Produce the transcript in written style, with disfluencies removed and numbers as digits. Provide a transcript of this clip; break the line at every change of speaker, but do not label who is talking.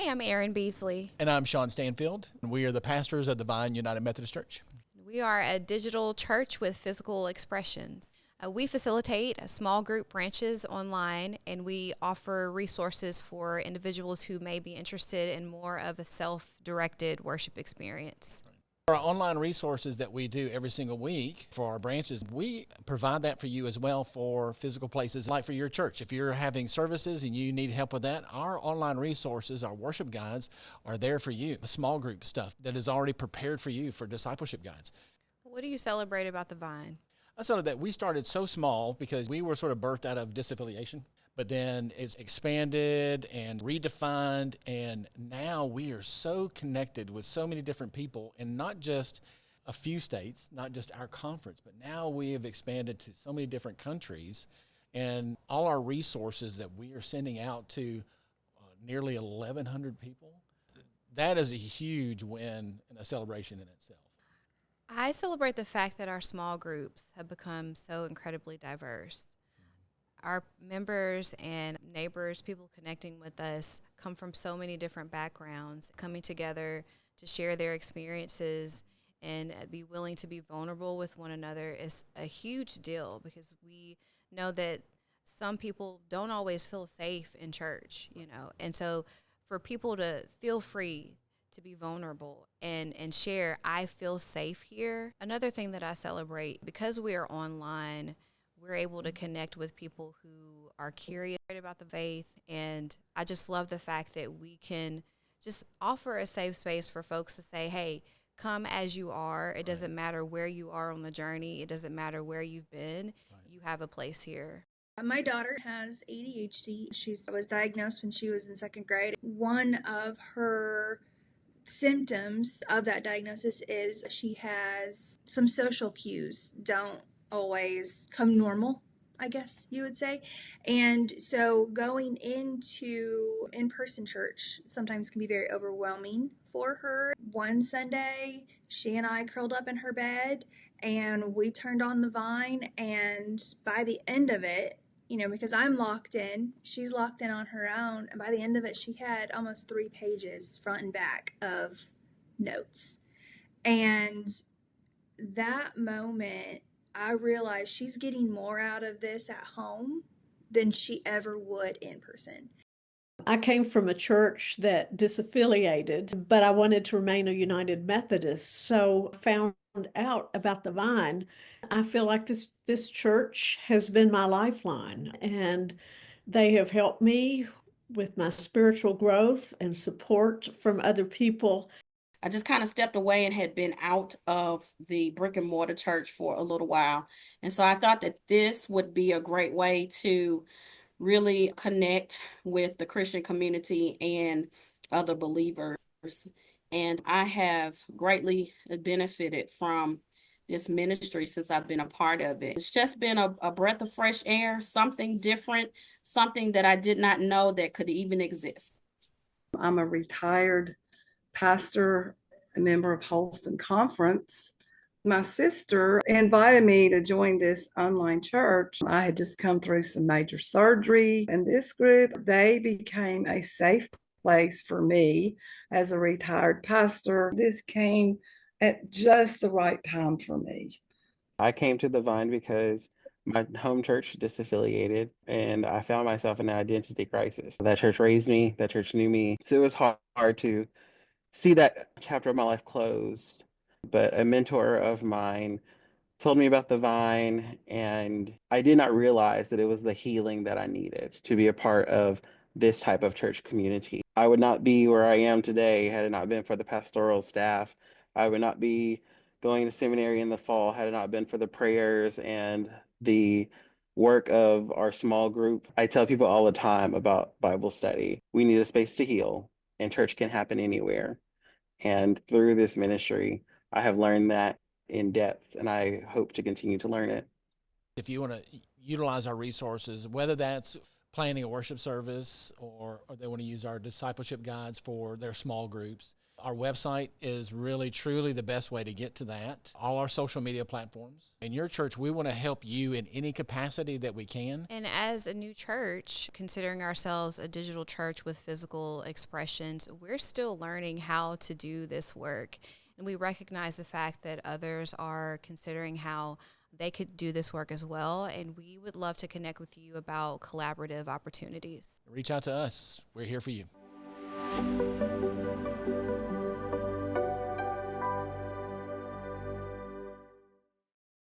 Hi, I'm Erin Beasley.
And I'm Sean Stanfield, and we are the pastors of the Vine United Methodist Church.
We are a digital church with physical expressions. We facilitate small group branches online, and we offer resources for individuals who may be interested in more of a self-directed worship experience.
Our online resources that we do every single week for our branches, we provide that for you as well for physical places like for your church. If you're having services and you need help with that, our online resources, our worship guides are there for you. The small group stuff that is already prepared for you for discipleship guides.
What do you celebrate about the Vine?
I saw that we started so small because we were sort of birthed out of disaffiliation, but then it's expanded and redefined, and now we are so connected with so many different people, and not just a few states, not just our conference, but now we have expanded to so many different countries, and all our resources that we are sending out to nearly 1,100 people. That is a huge win and a celebration in itself.
I celebrate the fact that our small groups have become so incredibly diverse. Our members and neighbors, people connecting with us, come from so many different backgrounds, coming together to share their experiences and be willing to be vulnerable with one another is a huge deal, because we know that some people don't always feel safe in church, and so for people to feel free to be vulnerable and share, I feel safe here. Another thing that I celebrate, because we are online, we're able to connect with people who are curious about the faith, and I just love the fact that we can just offer a safe space for folks to say, hey, come as you are. It doesn't matter where you are on the journey. It doesn't matter where you've been. You have a place here.
My daughter has ADHD. She was diagnosed when she was in second grade. One of her symptoms of that diagnosis is she has some social cues don't always come normal, I guess you would say. And so going into in-person church sometimes can be very overwhelming for her. One Sunday, she and I curled up in her bed and we turned on the Vine, and by the end of it, because I'm locked in, she's locked in on her own. And by the end of it, she had almost 3 pages front and back of notes. And that moment, I realized she's getting more out of this at home than she ever would in person.
I came from a church that disaffiliated, but I wanted to remain a United Methodist. So I found out about the Vine. I feel like this church has been my lifeline, and they have helped me with my spiritual growth and support from other people.
I just kind of stepped away and had been out of the brick and mortar church for a little while. And so I thought that this would be a great way to really connect with the Christian community and other believers. And I have greatly benefited from this ministry since I've been a part of it. It's just been a breath of fresh air, something different, something that I did not know that could even exist.
I'm a retired pastor, a member of Holston Conference. My sister invited me to join this online church. I had just come through some major surgery, and this group, they became a safe place for me as a retired pastor. This came at just the right time for me.
I came to the Vine because my home church disaffiliated, and I found myself in an identity crisis. That church raised me, that church knew me. So it was hard to see that chapter of my life closed. But a mentor of mine told me about the Vine, and I did not realize that it was the healing that I needed to be a part of this type of church community. I would not be where I am today had it not been for the pastoral staff. I would not be going to seminary in the fall had it not been for the prayers and the work of our small group. I tell people all the time about Bible study. We need a space to heal, and church can happen anywhere. And through this ministry, I have learned that in depth, and I hope to continue to learn it.
If you want to utilize our resources, whether that's planning a worship service or they want to use our discipleship guides for their small groups, Our website is really, truly the best way to get to that. All our social media platforms. In your church, we want to help you in any capacity that we can.
And as a new church, considering ourselves a digital church with physical expressions, we're still learning how to do this work. And we recognize the fact that others are considering how they could do this work as well. And we would love to connect with you about collaborative opportunities.
Reach out to us. We're here for you.